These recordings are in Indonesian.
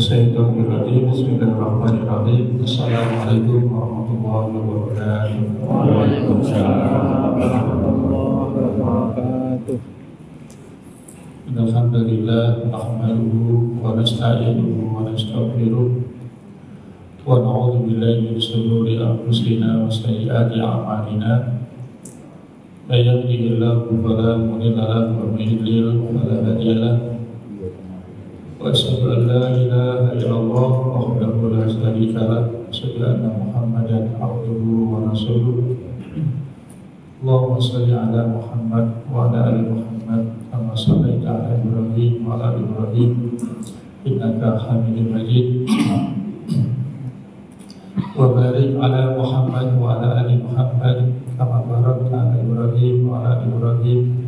Minasyaitonirrajim. Bismillahirrahmanirrahim. Assalamualaikum warahmatullahi wabarakatuh. Waalaikumsalam warahmatullahi wabarakatuh. Alhamdulillah nahmaduhu wa nasta'inuhu wa nastaghfiruh wa na'udzu billahi min shururi anfusina wa sayyiati a'malina. May yahdihillahu fala mudilla lahu wa may yudlil fala hadiya lahu. Wa asyhadu an la ilaha illallah wahdahu la syarika lahu wa asyhadu anna Muhammadan abduhu wa rasuluh. Allahumma shalli ala Muhammad wa ala ali Muhammad kama shallaita ala Ibrahim wa ala ali Ibrahim innaka Hamidum Majid. Wa barik ala Muhammad wa ala ali Muhammad kama barakta ala Ibrahim wa ala ali Ibrahim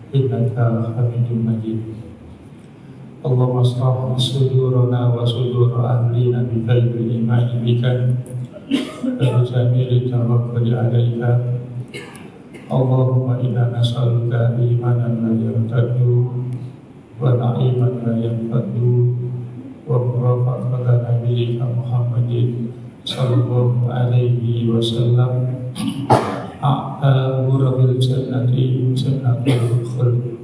innaka Hamidum Majid. Allahumma shrah sudurana wa sudur ahlina bi qalbil iman bika wa jamil tawakkul alaika. Allahumma inna nas'aluka imanan la yartaddu wa na'iman la yanfaddu wa murafaqata nabiyyika Muhammadin sallallahu alaihi wasallam a'taburabil jannati jannatul khuld.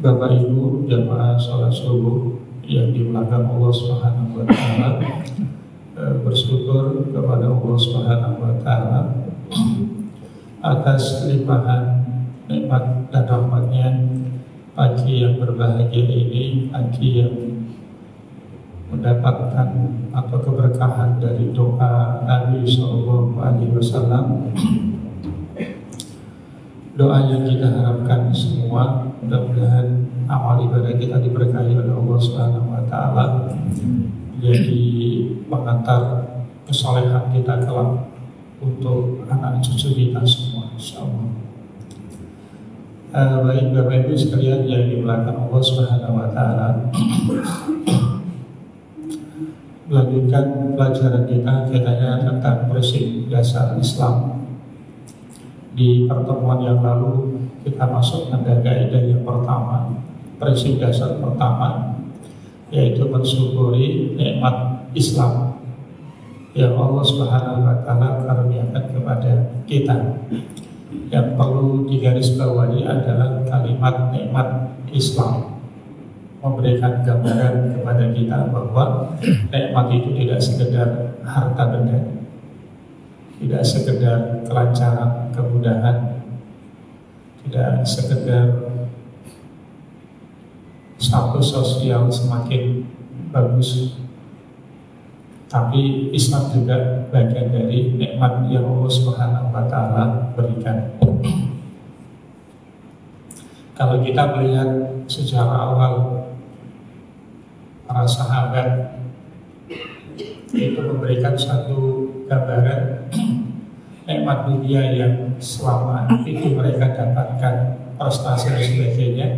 Bapak Ibu jamaah sholat subuh yang dimuliakan Allah Subhanahu wa taala, bersyukur kepada Allah Subhanahu wa taala atas limpahan nikmat dan rahmatnya. Pagi yang berbahagia ini pagi yang mendapatkan atau keberkahan dari doa Nabi Sallallahu Alaihi Wasallam. Doa yang kita harapkan semua, mudah-mudahan amal ibadah kita diberkahi oleh Allah Subhanahu wa taala, jadi pengantar kesalehan kita kelak untuk anak cucu kita semua, insyaallah. Baik Bapak Ibu sekalian yang dimuliakan Allah Subhanahu wa taala, melanjutkan pelajaran kita tentang prinsip dasar Islam. Di pertemuan yang lalu kita masuk pada kaidah yang pertama, prinsip dasar pertama, yaitu mensyukuri nikmat Islam yang Allah Subhanahu wa taala karuniakan kepada kita. Yang perlu digarisbawahi adalah kalimat nikmat Islam memberikan gambaran kepada kita bahwa nikmat itu tidak sekedar harta benda, tidak sekedar kelancaran, kemudahan, tidak sekedar status sosial semakin bagus, tapi Islam juga bagian dari nikmat yang Allah Subhanahu wa taala berikan. Kalau kita melihat sejarah awal para sahabat, itu memberikan satu gambaran nikmat dunia yang selama itu mereka dapatkan prestasi dan sebagainya,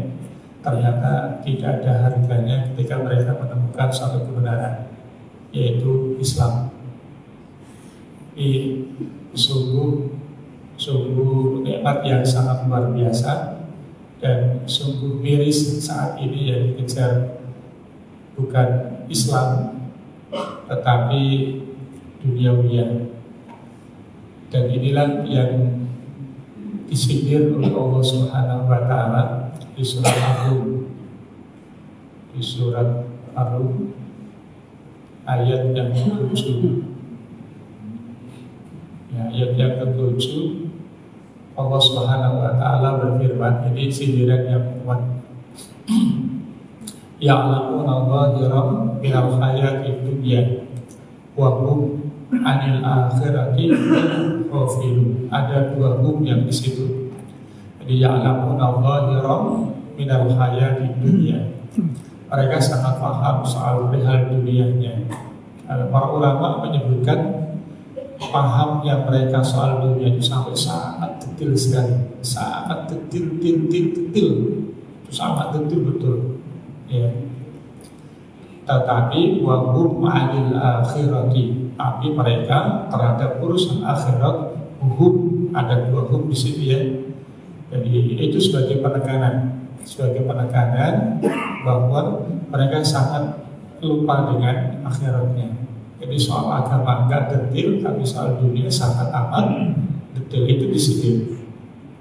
ternyata tidak ada harganya ketika mereka menemukan satu kebenaran, yaitu Islam. Ini sungguh nikmat yang sangat luar biasa, dan sungguh miris saat ini yang dikejar bukan Islam tetapi duniawiyah. Dan inilah yang disindir oleh Allah Subhanahu wa taala di surat Ar-Rum, di surat Ar-Rum ayat yang ke-7. Ya, ayat yang ke-7 Allah Subhanahu wa taala berfirman, ini sindiran yang kuat. Ya'lamuna dhahiran minal hayatid dunya wa hum 'anil akhirati ghafilun. Ada dua hum yang di situ. Jadi ya'lamuna dhahiran minal hayatid dunya, mereka sangat paham soal perihal dunianya. Para ulama menyebutkan paham yang mereka soal dunia itu sampai sangat detail sekali, sangat detail, sangat detail betul. Ya. Tetapi wahum ma'anil akhirati, tapi mereka terhadap urusan akhirat hum, ada dua hum di sini ya. Jadi itu sebagai penekanan bahwa mereka sangat lupa dengan akhiratnya. Jadi soal agama enggak detail, tapi soal dunia sangat amat detail. Itu di sini.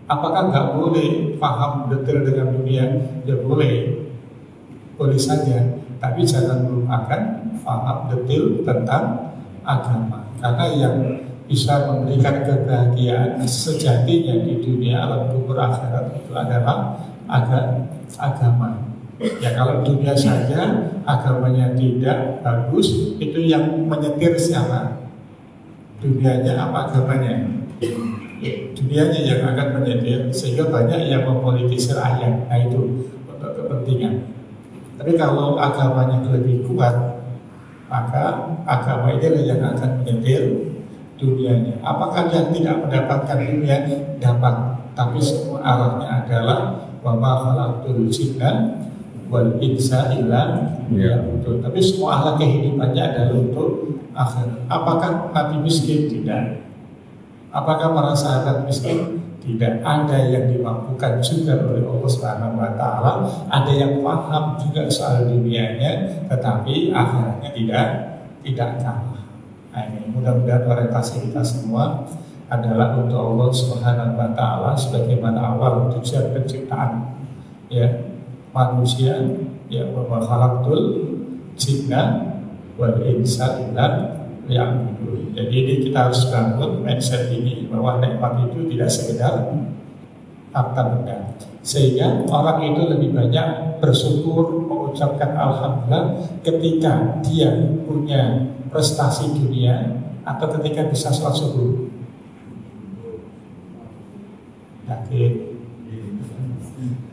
Apakah nggak boleh paham detail dengan dunia? Ya boleh, boleh saja. Tapi jangan melupakan paham detail tentang agama. Karena yang bisa memberikan kebahagiaan sejatinya di dunia alam kubur akhirat itu adalah agama. Ya kalau dunia saja agamanya tidak bagus, itu yang menyetir siapa? Dunianya apa agamanya? Dunianya yang akan menyetir, sehingga banyak yang mempolitisir ayat. Nah itu untuk kepentingan. Tapi kalau agamanya lebih kuat, maka agama ini yang akan menyetir dunianya. Apakah dia tidak mendapatkan dunia? Dapat. Tapi semua arahnya adalah wa ma khalaqtul jinna wal insa illa liya'budun. Tapi semua arah kehidupannya adalah untuk akhirat. Apakah Nabi miskin? Tidak. Apakah para sahabat miskin? Tidak. Ada yang dimampukan juga oleh Allah Subhanahu wa Ta'ala. Ada yang paham juga soal dunianya, tetapi akhiratnya tidak kalah. Nah, ini mudah-mudahan orientasi kita semua adalah untuk Allah Subhanahu wa Ta'ala sebagaimana awal tujuan penciptaan ya manusia, ya wa khalaqtul jinna wal insa illa liya'budun. Jadi ini kita harus bangun mindset ini bahwa nikmat itu tidak sekedar harta benda. Sehingga orang itu lebih banyak bersyukur, mengucapkan alhamdulillah ketika dia punya prestasi dunia atau ketika bisa sholat subuh.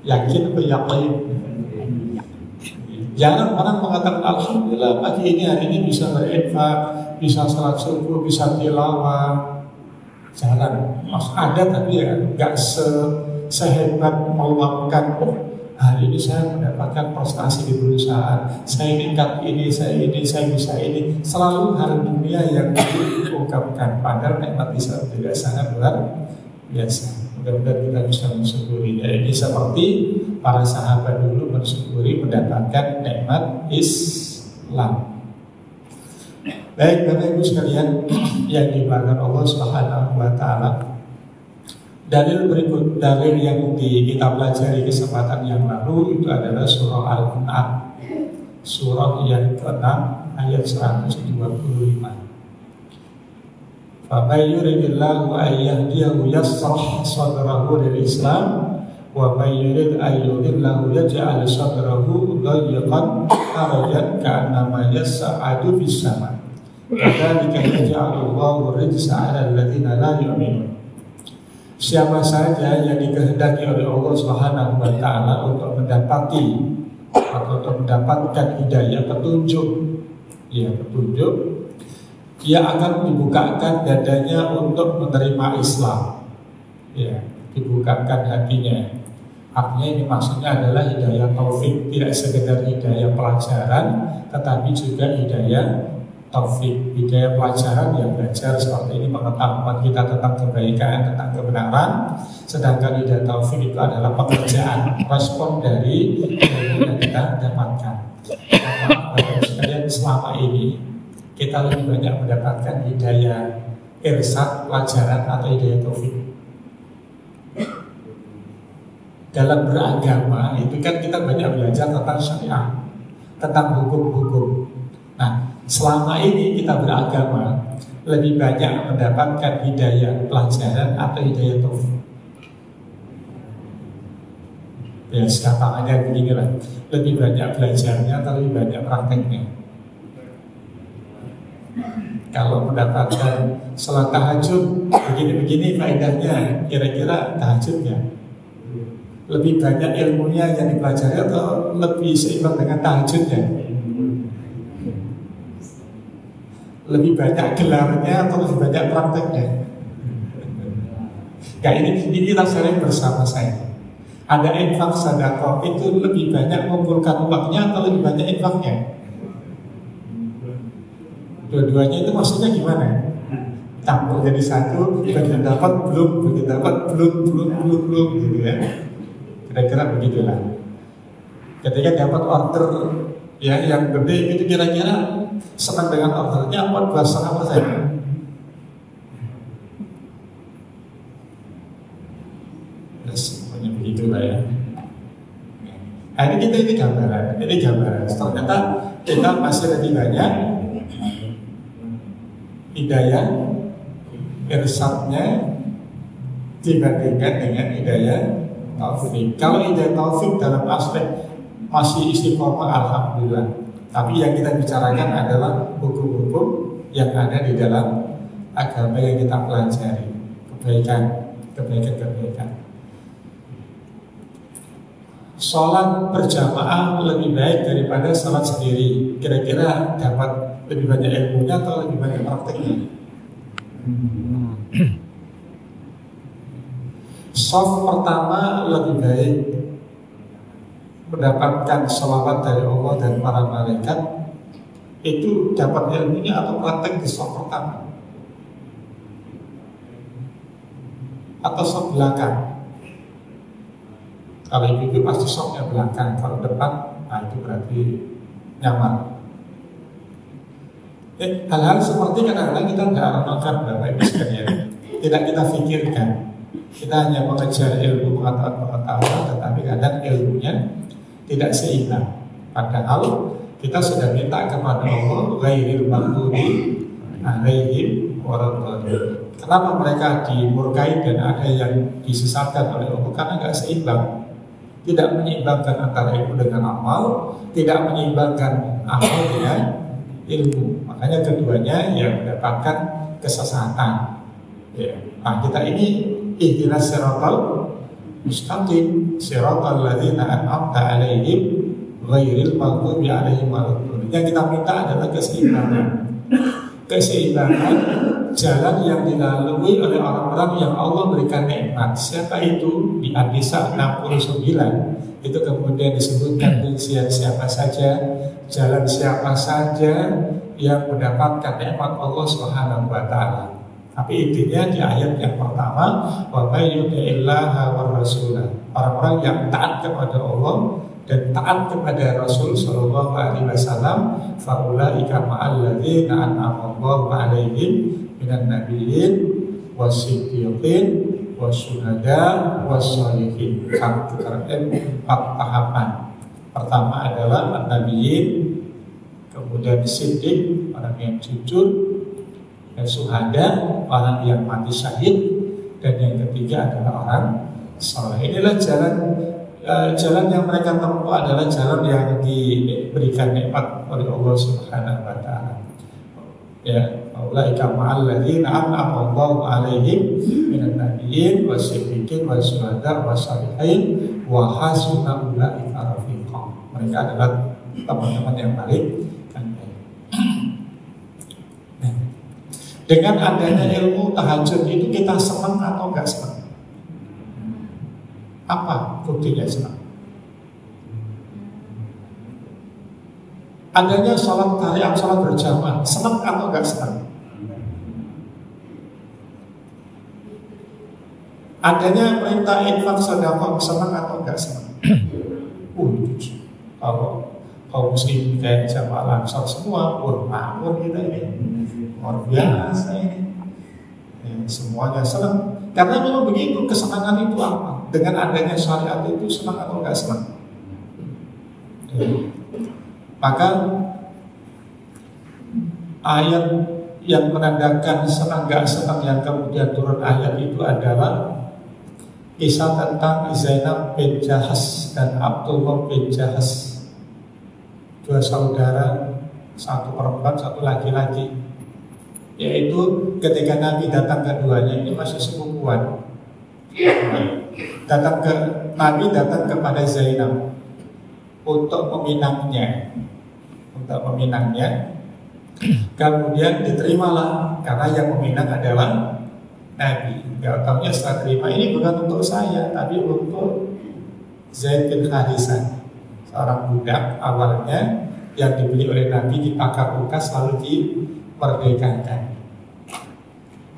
Yakin atau yakin? Jangan orang mengatakan alhamdulillah pagi ini hari ini bisa berinfak, bisa sholat subuh, bisa tilawah. Jarang. Ada tapi ya nggak sehebat meluapkan. Hari ini saya mendapatkan prestasi di perusahaan. Saya tingkat ini, saya bisa ini. Selalu hal dunia yang diungkapkan. Padahal nikmat bisa tidak sangat luar biasa. Mudah-mudahan kita bisa mensyukuri. Ini seperti para sahabat dulu mensyukuri mendapatkan nikmat Islam. Baik Bapak Ibu sekalian yang dimuliakan Allah Subhanahu wa Ta'ala. Dalil berikut, dalil yang kita pelajari kesempatan yang lalu itu adalah surah Al-An'am, surah yang ke-6 ayat 125. Faman yuridillahu an yahdiyahu yashrah sadrahu lil Islam wa man yurid an yudillahu yaj'al sadrahu dayyqan harajan ka'annama yas'adu fis sama'. Kadzalika yaj'alullahu rijsa 'alal ladzina la yu'minun. Siapa saja yang dikehendaki oleh Allah Subhanahu wa Ta'ala untuk mendapati atau untuk mendapatkan hidayah petunjuk, dia akan dibukakan dadanya untuk menerima Islam. Ya, dibukakan hatinya. Artinya ini maksudnya adalah hidayah taufik, tidak sekedar hidayah pelajaran, tetapi juga hidayah taufik, hidayah pelajaran yang belajar seperti ini pengetahuan kita tentang kebaikan, tentang kebenaran. Sedangkan hidayah taufik itu adalah pekerjaan, respon dari ilmu yang kita dapatkan. Bapak sekalian, selama ini kita lebih banyak mendapatkan hidayah irsyad pelajaran atau hidayah taufik. Dalam beragama itu kan kita banyak belajar tentang syariah, tentang hukum-hukum. Nah, selama ini kita beragama lebih banyak mendapatkan hidayah pelajaran atau hidayah taufik. Ya, sekarang beginilah, lebih banyak belajarnya atau lebih banyak prakteknya. Kalau mendapatkan sholat tahajud begini-begini faedahnya, kira-kira tahajudnya lebih banyak ilmunya yang dipelajari atau lebih seimbang dengan tahajudnya? Lebih banyak gelarnya atau lebih banyak prakteknya? Nah, ini kita sering bersama saya. Ada infak sedekah itu lebih banyak mengumpulkan uangnya atau lebih banyak infaknya? Dua-duanya itu maksudnya gimana? Campur jadi satu, begitu dapat belum, begitu dapat belum gitu ya. Kira-kira begitulah. Ketika dapat order Ya, yang gede itu kira-kira senang dengan ordernya 14,5%. Semuanya begitulah ya. Nah, ini gambaran. Ternyata kita masih lebih banyak hidayah irsyadnya dibandingkan dengan hidayah taufik. Kalau hidayah taufik dalam aspek masih istiqomah, alhamdulillah. Tapi yang kita bicarakan adalah hukum-hukum yang ada di dalam agama yang kita pelajari, kebaikan. Sholat berjamaah lebih baik daripada sholat sendiri. Kira-kira dapat lebih banyak ilmunya atau lebih banyak prakteknya? Soft pertama lebih baik mendapatkan sholawat dari Allah dan para malaikat. Itu dapat ilmunya atau praktek di soft pertama atau soft belakang? Kalau itu pasti softnya belakang, kalau depan, nah itu berarti nyaman. Hal-hal seperti kadang-kadang kita nggak amalkan Bapak Ibu sekalian, tidak kita pikirkan. Kita hanya mengejar ilmu pengetahuan, tetapi kadang ilmunya tidak seimbang. Padahal kita sudah minta kepada Allah, ghairil maghdubi alaihim waradhdallin. Kenapa mereka dimurkai dan ada yang disesatkan oleh Allah? Karena nggak seimbang. Tidak menyeimbangkan antara ilmu dengan amal, tidak menyeimbangkan amal dengan ilmu. Makanya keduanya yang mendapatkan kesesatan. Ya. Nah, kita ini ihdinas siratal mustaqim, siratal ladzina an'amta 'alaihim ghairil maghdubi 'alaihim waladdallin. Yang kita minta adalah keseimbangan. Keseimbangan jalan yang dilalui oleh orang-orang yang Allah berikan nikmat. Siapa itu? Di An-Nisa 69 itu kemudian disebutkan rincian siapa saja, jalan siapa saja yang mendapatkan nikmat Allah Subhanahu wa taala. Tapi intinya di ayat yang pertama, wa may yuti'illaha war rasulah. Orang-orang yang taat kepada Allah dan taat kepada Rasul sallallahu alaihi wasallam, faulaika ma'al ladzina an'ama Allahu 'alaihim minan nabiyyin wasiddiqin wasyuhada wassalihin. Empat tahapan. Pertama adalah nabiyyin, kemudian siddiq, orang yang jujur, dan syuhada, orang yang mati syahid, dan yang ketiga adalah orang saleh. Inilah jalan yang mereka tempuh adalah jalan yang diberikan nikmat oleh Allah Subhanahu wa taala. Ya, ulaika ma'al ladzina an'ama Allahu 'alaihim minan nabiyyin wasiddiqin wasyuhada wassalihin wa hasuna ulaika rafiqa. Mereka adalah teman-teman yang baik. Dengan adanya ilmu tahajud itu kita senang atau enggak senang? Apa buktinya senang? Adanya sholat tarawih, sholat berjamaah, senang atau enggak senang? Adanya perintah infak sedekah, senang atau enggak senang? Kalau kaum muslim kayak jamaah Ansar semua, makmur kita ini. Luar biasa ini ya, semuanya senang. Karena memang begitu, kesenangan itu apa? Dengan adanya syariat itu senang atau enggak senang? Ya. Maka ayat yang menandakan senang enggak senang yang kemudian turun ayat itu adalah kisah tentang Zainab bin Jahas dan Abdullah bin Jahas, dua saudara, satu perempuan, satu laki-laki. Yaitu ketika Nabi datang keduanya, ini masih sepupuan. Nabi datang kepada Zainab untuk meminangnya. Kemudian diterimalah, karena yang meminang adalah Nabi. Gak tahunya setelah terima, ini bukan untuk saya, tapi untuk Zaid bin Harisah, seorang budak awalnya yang dibeli oleh Nabi, dipakar lukas lalu diperdekakan.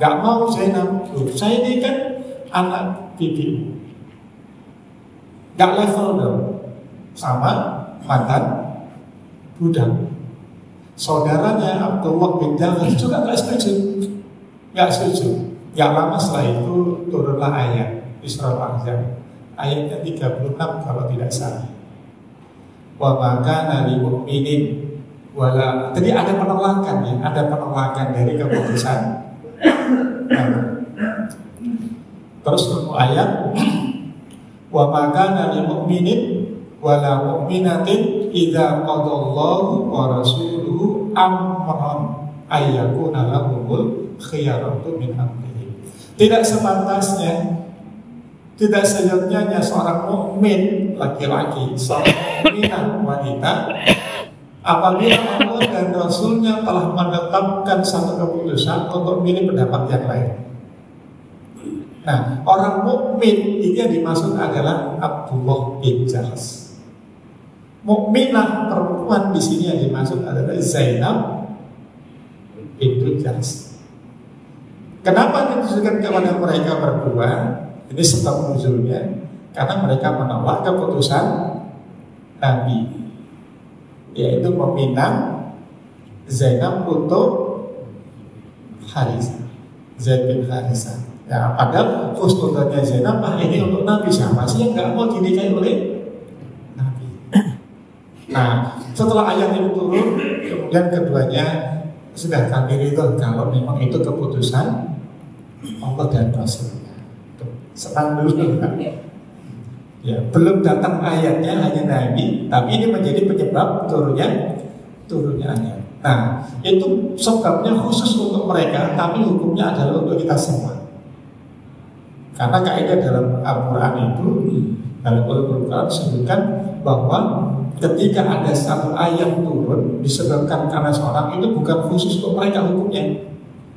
Gak mau Zainab, saya ini kan anak bibi, gak level dong sama mantan budak. Saudaranya Abdullah bin Jahsh juga nggak setuju. Nggak lama setelah itu turunlah ayat Isra Al-Ahzab, ayatnya 36 kalau tidak salah. Wa ma kana lil mu'minin wala. Jadi ada penolakan ya, ada penolakan dari keputusan. Terus ayat wa ma kana lil mu'minin wala mu'minatin idza qadallahu wa rasuluhu amran ayyakuna lahumul khiyaratu min amrihim. Tidak sepantasnya, tidak seyogyanya seorang mukmin laki-laki, seorang mukminah wanita, apabila Allah dan Rasulnya telah menetapkan satu keputusan untuk memilih pendapat yang lain. Nah, orang mukmin ini yang dimaksud adalah Abdullah bin Jahsh. Mukminah perempuan di sini yang dimaksud adalah Zainab bintu Jahsh. Kenapa ditujukan kepada mereka berdua? Ini sebab nuzulnya, karena mereka menolak keputusan Nabi, yaitu meminang Zainab untuk Harisah, Zaid bin Harisah. Ya, padahal khusnudnya Zainab, ini untuk Nabi. Siapa sih yang nggak mau dinikahi oleh Nabi? Nah, setelah ayat itu turun, kemudian keduanya sudah kami ridho kalau memang itu keputusan Allah dan Rasulnya. Senang dulu kan? Ya, belum datang ayatnya, hanya Nabi, tapi ini menjadi penyebab turunnya ayat. Nah, itu sebabnya khusus untuk mereka, tapi hukumnya adalah untuk kita semua. Karena kaidah dalam Al-Quran itu, dalam Al-Quran disebutkan bahwa ketika ada satu ayat turun disebabkan karena seorang, itu bukan khusus untuk mereka hukumnya,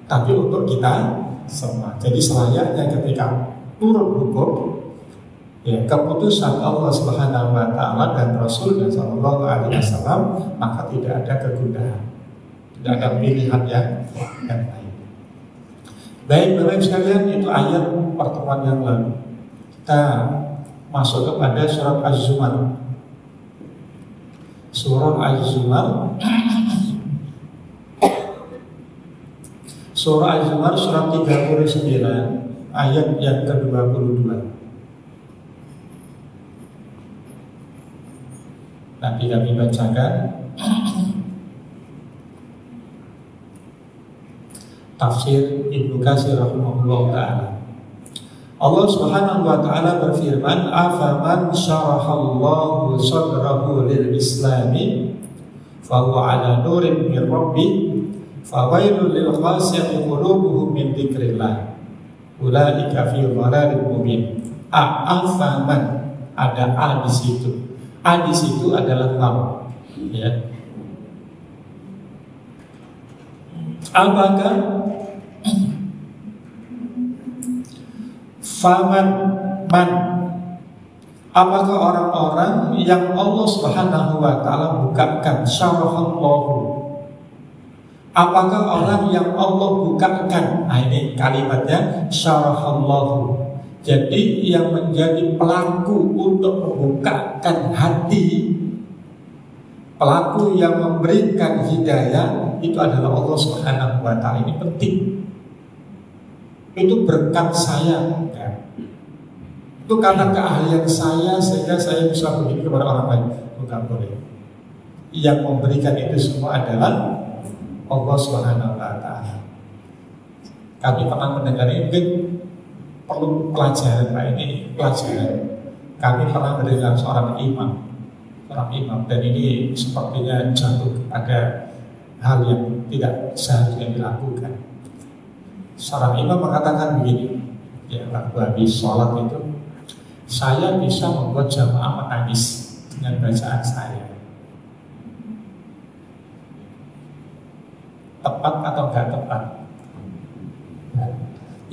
tapi untuk kita semua. Jadi selayaknya ketika turun hukum, ya, keputusan Allah Subhanahu wa taala dan Rasulnya sallallahu alaihi wasallam, maka tidak ada kegundahan, tidak ada pilihan yang lain. Baik, Bapak Ibu sekalian, itu ayat pertemuan yang lalu. Kita masuk kepada surat Az-Zumar. Surah Az-Zumar. Surah Az-Zumar surat 39 ayat yang ke-22. Nanti kami bacakan tafsir Ibnu Katsir rahimahullah ta'ala. Allah Subhanahu wa ta'ala berfirman, afaman syarahallahu sadrahu lil islami fahuwa ala nurin min rabbih fawailul lil qasiyati qulubuhum min dzikrillah ulaika fi dhalalin mubin. Afaman, ada a di situ. A di situ adalah lam, ya. Apakah faman man, apakah orang-orang yang Allah Subhanahu wa taala bukakan syarahallahu, apakah orang yang Allah bukakan? Nah, ini kalimatnya syarahallahu. Jadi yang menjadi pelaku untuk membukakan hati, pelaku yang memberikan hidayah, itu adalah Allah Subhanahu wa ta'ala. Ini penting. Itu berkat saya, ya. Itu karena keahlian saya sehingga saya bisa begini kepada orang lain. Bukan boleh. Yang memberikan itu semua adalah Allah Subhanahu wa ta'ala. Kami pernah mendengar ini, mungkin perlu pelajaran, Pak. Ini pelajaran. Kami pernah mendengar seorang imam, dan ini sepertinya jatuh pada hal yang tidak seharusnya dilakukan. Seorang imam mengatakan begini, ya, waktu habis sholat itu, saya bisa membuat jamaah menangis dengan bacaan saya. Tepat atau enggak tepat?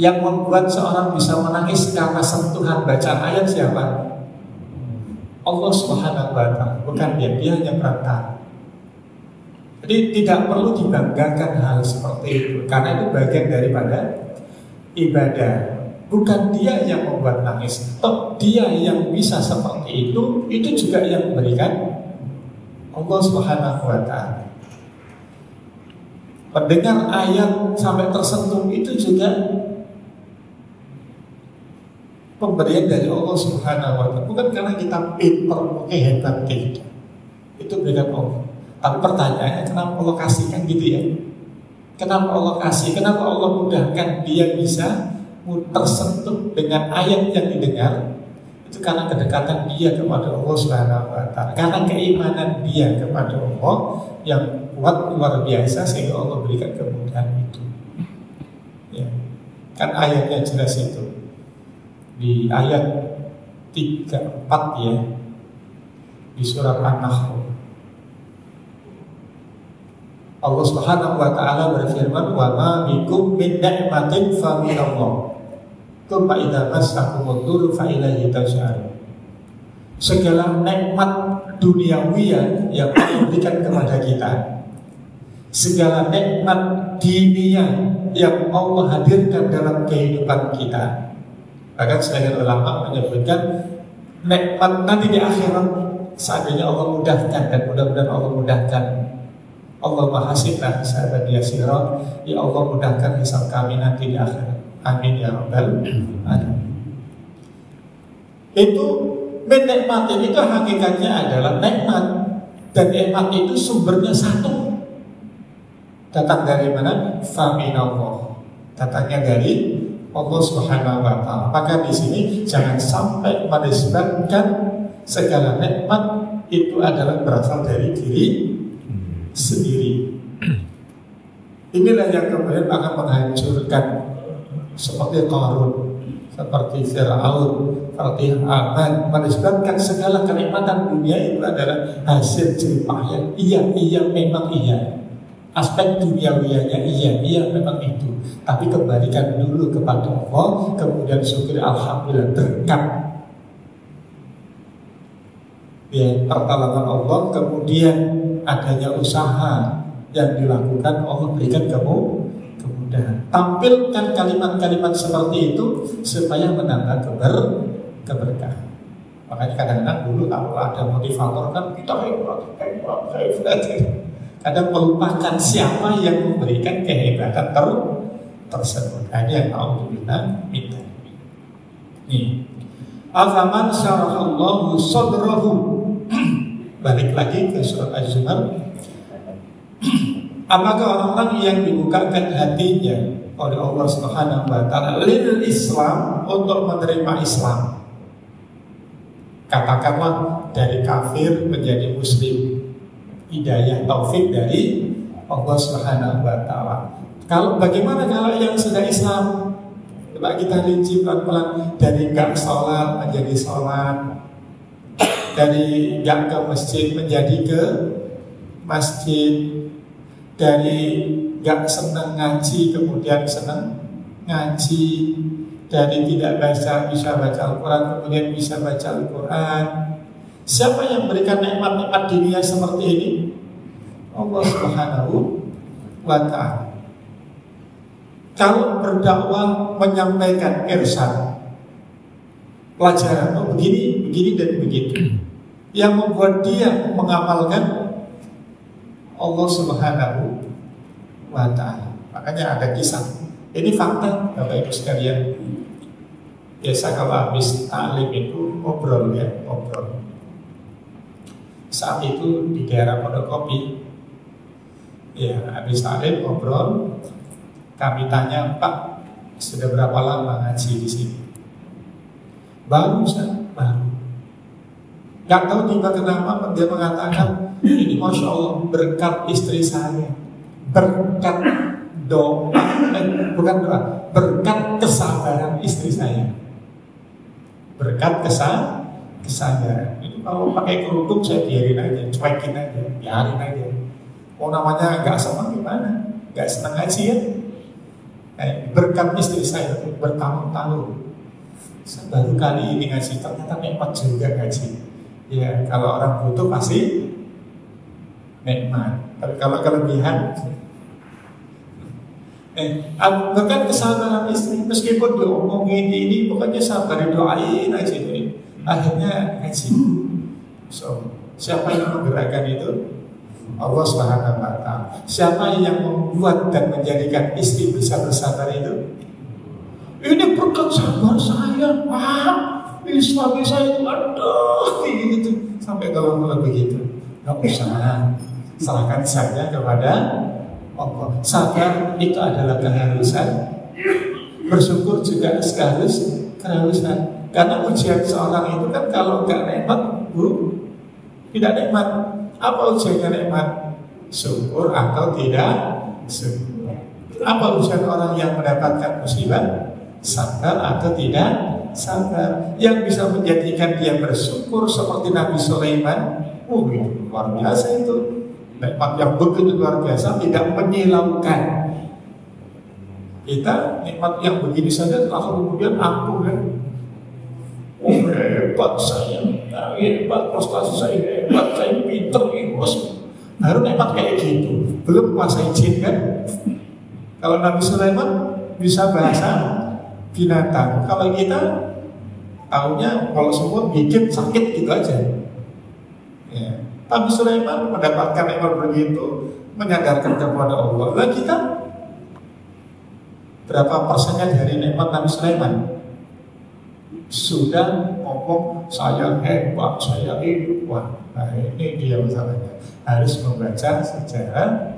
Yang membuat seorang bisa menangis karena sentuhan bacaan ayat siapa? Allah Subhanahu wa ta'ala, bukan dia hanya perantara. Jadi tidak perlu dibanggakan hal seperti itu, karena itu bagian daripada ibadah. Bukan dia yang membuat nangis, toh dia yang bisa seperti itu juga yang memberikan Allah Subhanahu wa Ta'ala. Mendengar ayat sampai tersentuh itu juga pemberian dari Allah Subhanahu wa Ta'ala. Bukan karena kita pintar, hebat, tidak. Itu berikan Allah. Tapi pertanyaannya, kenapa Allah kasihkan gitu ya? Kenapa Allah kasih? Kenapa Allah mudahkan dia bisa tersentuh dengan ayat yang didengar? Itu karena kedekatan dia kepada Allah Subhanahu wa Ta'ala, karena keimanan dia kepada Allah yang kuat luar biasa, sehingga Allah berikan kemudahan itu. Ya. Kan ayatnya jelas itu di ayat 34 ya, di surat An-Nahl. Allah Subhanahu wa Ta'ala berfirman, "Wa ma bikum min ni'matin fa min Allah. Tsumma idza massakumud dzurru fa ilaihi taj'arun." Segala nikmat duniawi yang Allah berikan kepada kita, segala nikmat dunia yang Allah hadirkan dalam kehidupan kita. Bahkan sebagian ulama menyebutkan nikmat nanti di akhirat, seandainya Allah mudahkan, dan mudah-mudahan Allah mudahkan. Allah mahasibna hisaban yasira, ya Allah mudahkan hisab kami nanti di akhirat. Amin ya rabbal alamin. Itu nikmatin itu hakikatnya adalah nikmat, dan nikmat itu sumbernya satu. Datang dari mana? Faminallah. Datangnya dari Allah Subhanahu wa Ta'ala. Maka di sini jangan sampai menisbatkan segala nikmat itu adalah berasal dari diri sendiri. Inilah yang kemudian akan menghancurkan, seperti Qarun, seperti Fir'aun, seperti Haman, menisbatkan segala kenikmatan dunia itu adalah hasil jerih payah. Iya memang iya. Aspek duniawianya iya memang itu. Tapi kembalikan dulu kepada Allah, kemudian syukur, alhamdulillah, berkat ya pertolongan Allah, kemudian adanya usaha yang dilakukan, Allah berikan kemudahan. Tampilkan kalimat-kalimat seperti itu supaya menambah keberkahan. Makanya kadang-kadang dulu kalau ada motivator kan kita hebat. Kadang melupakan siapa yang memberikan kehebatan tersebut. Hanya yang alhamdulillah minta. Nih, afaman syarahallahu sadrahu. Balik lagi ke surat Az-Zumar. Apakah orang-orang yang dibukakan hatinya oleh Allah Subhanahu wa Ta'ala lil Islam, untuk menerima Islam, katakanlah dari kafir menjadi muslim, hidayah taufik dari Allah Subhanahu wa Ta'ala. Bagaimana kalau yang sudah Islam? Coba kita rinci pelan-pelan, dari gak sholat menjadi sholat, dari gak ke masjid menjadi ke masjid, dari gak senang ngaji kemudian senang ngaji, dari tidak bisa baca Al-Quran kemudian bisa baca Al-Quran. Siapa yang berikan nikmat-nikmat dunia seperti ini? Allah Subhanahu wa Ta'ala. Kalau berdakwah, menyampaikan irsyad, pelajaran, begini dan begitu, yang membuat dia mengamalkan Allah Subhanahu wa Ta'ala. Makanya ada kisah. Ini fakta, Bapak Ibu sekalian. Biasa kalau habis ta'lim itu ngobrol. Saat itu di daerah Pondokopi, ya habis ta'lim ngobrol. Kami tanya, Pak, sudah berapa lama ngaji di sini? Baru, baru. Gak tahu tiba kenapa dia mengatakan, ini Masya Allah berkat istri saya, berkat doa, bukan doa, berkat kesabaran istri saya, berkat kesabaran. Itu kalau pakai kerudung saya biarin aja, cuekin aja, biarin aja. Oh namanya gak senang gimana? Gak senang ngaji ya? Berkat istri saya bertahun-tahun, saya baru kali ini ngaji, ternyata nikmat juga ngaji. Ya kalau orang butuh pasti nikmat, tapi kalau kelebihan bahkan kesabaran istri, meskipun diomongin ini pokoknya sabar, doain aja ini, akhirnya ngaji. So Siapa yang menggerakkan itu? Allah Subhanahu wa Ta'ala. Siapa yang membuat dan menjadikan istri bisa bersabar itu? Ini berkat sabar saya, Pak. Ini suami saya itu, aduh, gitu. Sampai kalau begitu, nggak usah, serahkan saja kepada Allah. Sabar itu adalah keharusan. Bersyukur juga keharusan. Karena ujian seorang itu kan kalau nggak nikmat, Bu, tidak nikmat. Apa ujiannya nikmat? Syukur atau tidak syukur. Apa ujian orang yang mendapatkan musibah? Sabar atau tidak sabar. Yang bisa menjadikan dia bersyukur seperti Nabi Sulaiman, itu luar biasa itu. Nikmat yang begitu luar biasa, tidak menyilaukan. Kita nikmat yang begini saja langsung kemudian aku kan, hebat saya, hebat prestasi saya, hebat saya pinter ini bos. Baru nikmat kayak gitu, belum kuasa izin kan. Kalau Nabi Sulaiman bisa bahasa binatang, kalau kita taunya kalau semua bikin sakit gitu aja. Ya. Nabi Sulaiman mendapatkan nikmat begitu, menyadarkan kepada Allah. Lah kita berapa persennya dari nikmat Nabi Sulaiman? Sudah ngomong saya hebat, saya hidup. Wah, nah ini dia masalahnya. Harus membaca sejarah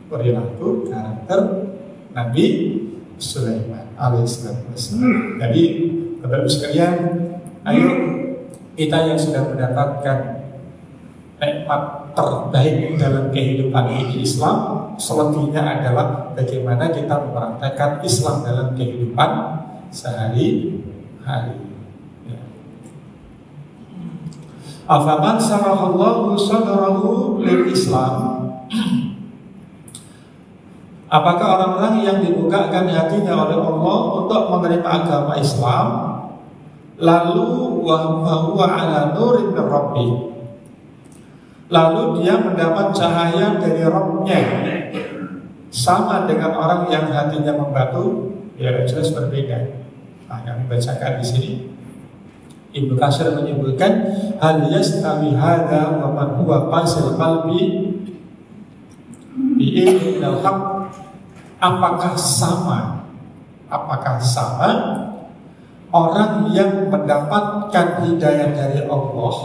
perilaku karakter Nabi Sulaiman alaihissalam. Jadi Bapak-Ibu sekalian, ayo kita yang sudah mendapatkan nikmat terbaik dalam kehidupan ini Islam, selebihnya adalah bagaimana kita mempraktekkan Islam dalam kehidupan sehari-hari. Ya. Afaman sarahallahu sadrahu lil Islam. Apakah orang-orang yang dibukakan hatinya oleh Allah untuk menerima agama Islam, lalu wa huwa ala nurin min rabbih, lalu dia mendapat cahaya dari Rabb-nya, sama dengan orang yang hatinya membatu? Ya jelas berbeda. Nah, kami bacakan di sini. Ibnu Katsir menyebutkan, hal yastawi hadza wa man huwa qasil qalbi bi ilmil haqq. Apakah sama orang yang mendapatkan hidayah dari Allah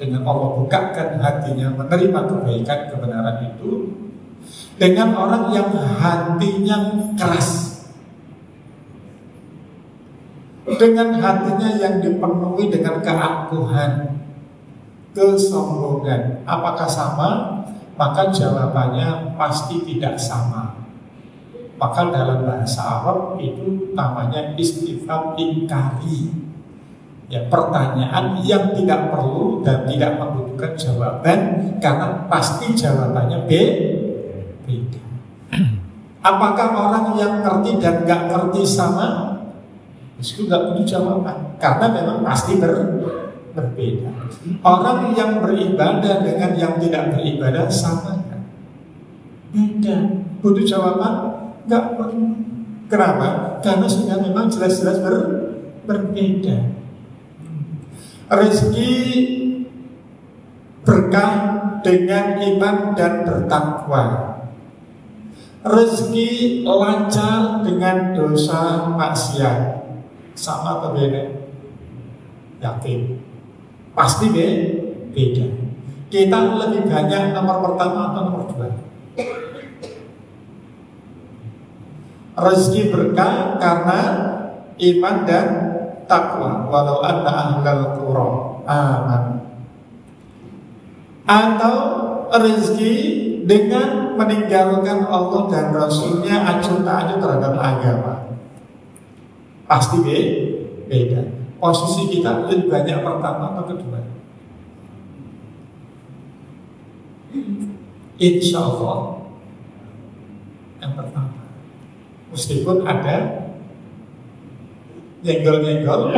dengan Allah bukakan hatinya menerima kebaikan kebenaran itu, dengan orang yang hatinya keras, dengan hatinya yang dipenuhi dengan keangkuhan, kesombongan? Apakah sama? Maka jawabannya pasti tidak sama. Maka dalam bahasa Arab itu namanya istifham inkari. Ya, pertanyaan yang tidak perlu dan tidak membutuhkan jawaban, karena pasti jawabannya beda. Apakah orang yang ngerti dan gak ngerti sama? Itu gak butuh jawaban, karena memang pasti berbeda. Orang yang beribadah dengan yang tidak beribadah sama kan? Beda. Butuh jawaban? Enggak perlu. Kenapa? Karena sudah memang jelas-jelas berbeda. Rezeki berkah dengan iman dan bertakwa. Rezeki lancar dengan dosa maksiat. Sama atau beda? Yakin. Pasti beda. Kita lebih banyak nomor pertama atau nomor dua? Rezeki berkah karena iman dan takwa. Walau anna ahlal qura aman. Atau rezeki dengan meninggalkan Allah dan Rasulnya, acuh tak acuh terhadap agama. Pasti beda. Posisi kita lebih banyak pertama atau kedua? Insya Allah yang pertama. Meskipun ada nyenggol-nyenggol,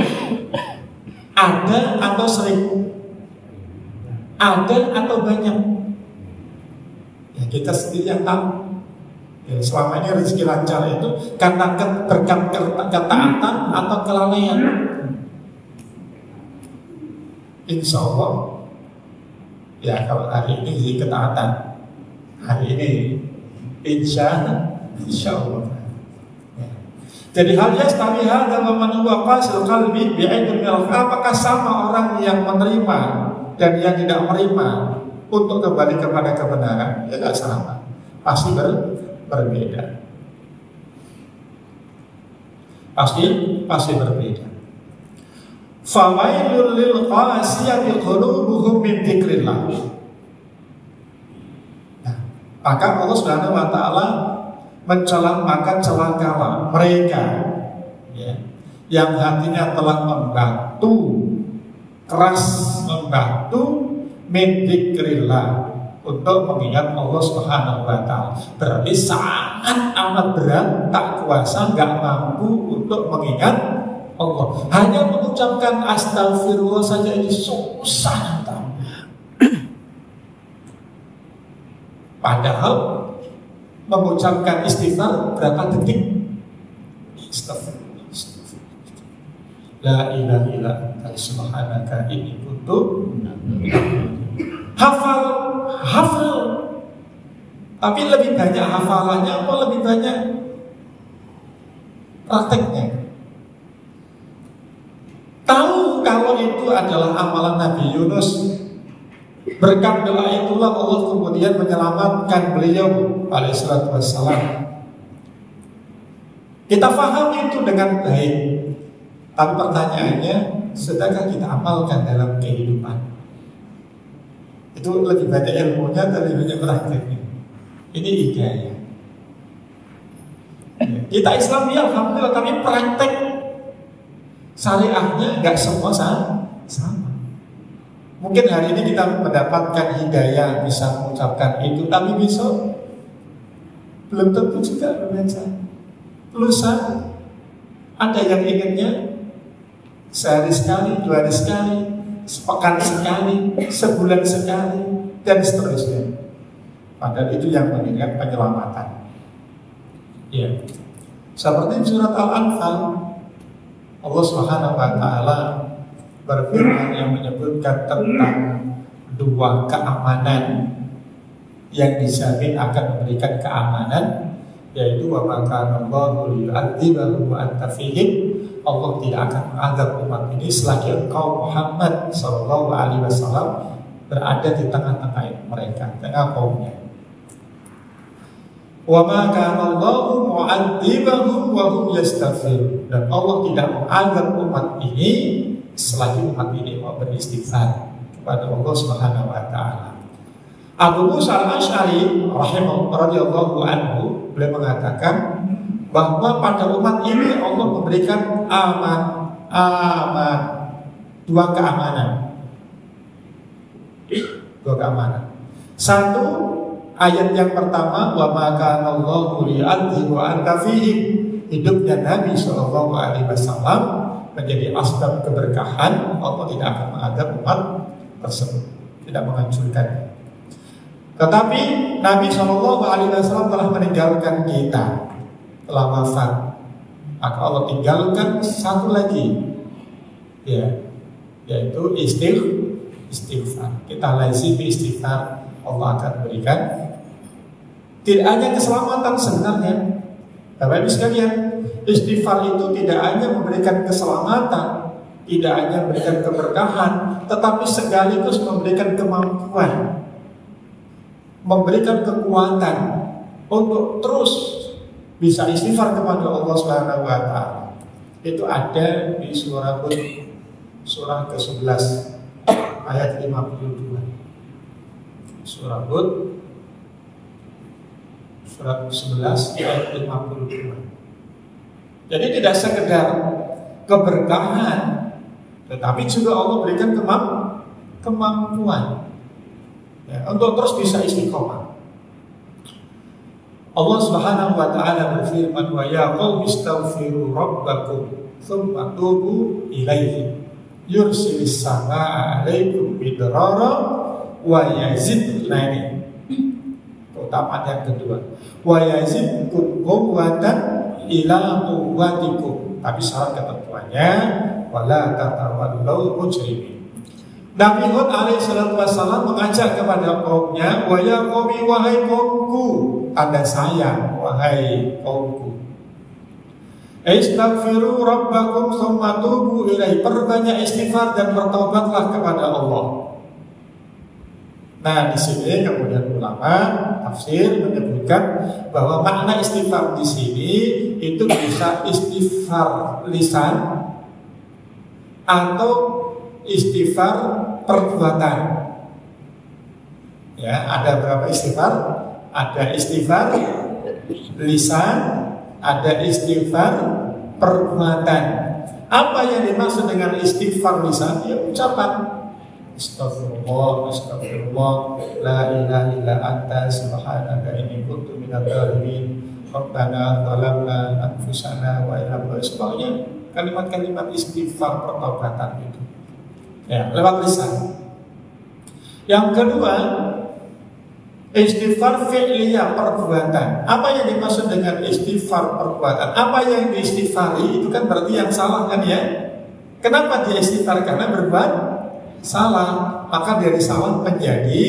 ada atau sering, ada atau banyak, ya kita sendiri yang tahu. Ya, selama ini rezeki lancar itu karena berkat ketaatan atau kelalaian. Insya Allah Ya kalau hari ini sih ketaatan, hari ini insya Allah. Ya. Jadi hal yastawi hadza wa man huwa qasil qalbi bi'aidil milk. Apakah sama orang yang menerima dan yang tidak menerima untuk kembali kepada kebenaran? Ya tidak sama, pasti berbeda. Pasti berbeda. Fawailul lil qasiyati qulubuhum min dzikrillah. Nah, maka Allah Subhanahu wa taala mencelakakan celakalah mereka ya, yang hatinya telah keras membatu min dzikrillah, untuk mengingat Allah Subhanahu wa taala. Berarti sangat amat berat, tak kuasa, nggak mampu untuk mengingat Allah. Hanya mengucapkan astagfirullah saja ini susah. Padahal mengucapkan istighfar berapa detik? Astagfirullah. La ilaha illa anta subhanaka inni kuntu hafal. Tapi lebih banyak hafalannya apa lebih banyak prakteknya? Tahu kalau itu adalah amalan Nabi Yunus. Berkat doa itulah Allah kemudian menyelamatkan beliau alaihissalatu wassalam. Kita paham itu dengan baik. Tapi pertanyaannya, sedangkan kita amalkan dalam kehidupan? Itu lebih banyak ilmunya dan lebih banyak prakteknya. Ini hidayah. Kita Islam ya alhamdulillah, tapi praktek syariahnya nggak semua sama. Mungkin hari ini kita mendapatkan hidayah, bisa mengucapkan itu, tapi besok belum tentu juga membaca. Lusa ada yang ingatnya sehari sekali, 2 hari sekali, sepekan sekali, sebulan sekali, dan seterusnya. Padahal itu yang mengingat penyelamatan. Ya, seperti surat Al-Anfal, Allah Subhanahu wa taala berfirman yang menyebutkan tentang 2 keamanan yang dijamin akan memberikan keamanan, yaitu wa maka Allahu liyu'adzibahum wa anta fihim. Allah tidak akan mengadab umat ini selagi engkau Muhammad sallallahu alaihi wasallam berada di tengah-tengah mereka, tengah kaumnya. Wa ma kana Allahu mu'adzibahum wa hum yastaghfirun. Dan Allah tidak mengadab umat ini selagi umat ini mau beristighfar kepada Allah Subhanahu wa taala. Abu Musa al-Asy'ari radhiyallahu anhu beliau mengatakan bahwa pada umat ini Allah memberikan aman 2 keamanan. 2 keamanan. Satu, ayat yang pertama, wa ma kana Allahu liyu'adziba wa anta fihim. Hidupnya Nabi sallallahu alaihi wasallam menjadi asbab keberkahan. Allah tidak akan mengadab umat tersebut, tidak menghancurkannya. Tetapi Nabi sallallahu alaihi wasallam telah meninggalkan kita, telah wafat. Maka Allah tinggalkan satu lagi, ya, yaitu istighfar. Kita lazimi istighfar, Allah akan berikan tidak hanya keselamatan sebenarnya. Bapak Ibu sekalian, istighfar itu tidak hanya memberikan keselamatan, tidak hanya memberikan keberkahan, tetapi sekaligus memberikan kemampuan, memberikan kekuatan untuk terus bisa istighfar kepada Allah Subhanahu wa taala. Itu ada di surah ke-11 ayat 52. Surah Hud surat 11 ayat 52. Jadi tidak sekedar keberkahan, tetapi juga Allah berikan kemampuan ya, untuk terus bisa istiqomah. Allah Subhanahu wa taala berfirman, wa ya qaumi istaghfiru rabbakum tsumma tubu ilaihi yursilis samaa'a 'alaikum bidrara wa yazid laini. Keutamaan yang kedua, wa yazidkum quwwatan ila quwwatikum. Tapi syarat ketentuannya wala tatawallaw mujrimin. Nabi Hud alaihissalatu wassalam mengajak kepada kaumnya, wa ya qaumi, wahai kaumku, ada saya, wahai kaumku, istaghfiru rabbakum tsumma tubu ilaihi, perbanyak istighfar dan bertaubatlah kepada Allah. Nah, di sini kemudian ulama tafsir menyebutkan bahwa makna istighfar di sini itu bisa istighfar lisan atau istighfar perbuatan. Ya, ada berapa istighfar? Ada istighfar lisan, ada istighfar perbuatan. Apa yang dimaksud dengan istighfar lisan? Ya ucapan Astagfirullah, astagfirullah, la ilaha illa anta, subhanaka inni kuntu minadz dzalimin, rabbana zalamna anfusana wa illam sebagainya, kalimat-kalimat istighfar pertobatan itu. Ya, lewat lisan. Yang kedua, istighfar fi'liyah, perbuatan. Apa yang dimaksud dengan istighfar perbuatan? Apa yang diistighfari itu kan berarti yang salah kan ya? Kenapa dia istighfar? Karena berbuat salah, maka dari salah menjadi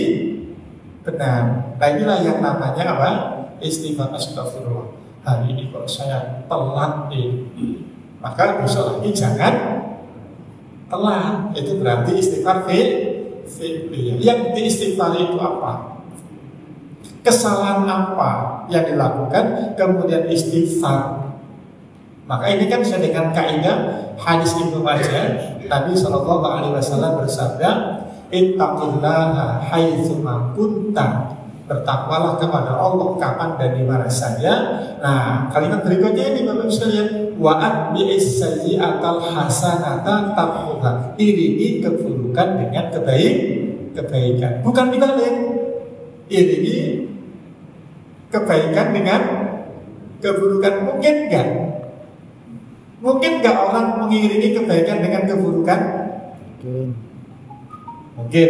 benar. Nah inilah yang namanya apa? Istighfar. Astagfirullah, hari ini kalau saya telat maka besok lagi jangan telat. Itu berarti istighfar fi'liyah. Yang diistighfar itu apa? Kesalahan apa yang dilakukan kemudian istighfar. Maka ini kan sesuai dengan kaidah hadis Ibnu Majah. Nabi SAW bersabda, ittaqillaha haitsu ma kunta, bertakwalah kepada Allah kapan dan di mana saja. Nah, kalimat berikutnya ini Bapak sekalian, wa atbi'is sayyi'atal hasanata tamhuha, iringi keburukan dengan kebaikan. Bukan dibalik, iringi kebaikan dengan keburukan. Mungkin enggak? Mungkin nggak orang mengiringi kebaikan dengan keburukan? Mungkin.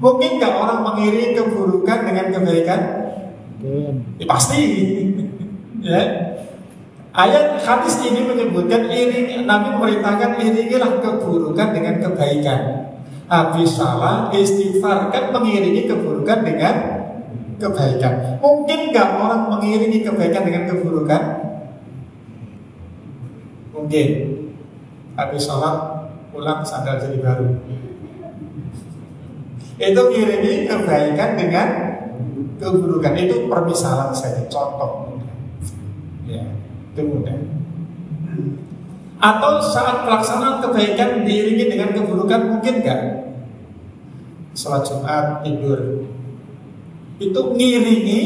Mungkin nggak orang mengiringi keburukan dengan kebaikan? Ya, pasti. Ya. Ayat hadis ini menyebutkan Nabi memerintahkan iringilah keburukan dengan kebaikan. Habis salah istighfar, kan mengiringi keburukan dengan kebaikan. Mungkin nggak orang mengiringi kebaikan dengan keburukan? Mungkin. Habis sholat pulang sandal jadi baru. Itu ngiringi kebaikan dengan keburukan. Itu permisalan saja, contoh. Ya, itu mudah. Atau saat pelaksanaan kebaikan diiringi dengan keburukan, mungkin nggak? Sholat Jumat tidur, itu ngiringi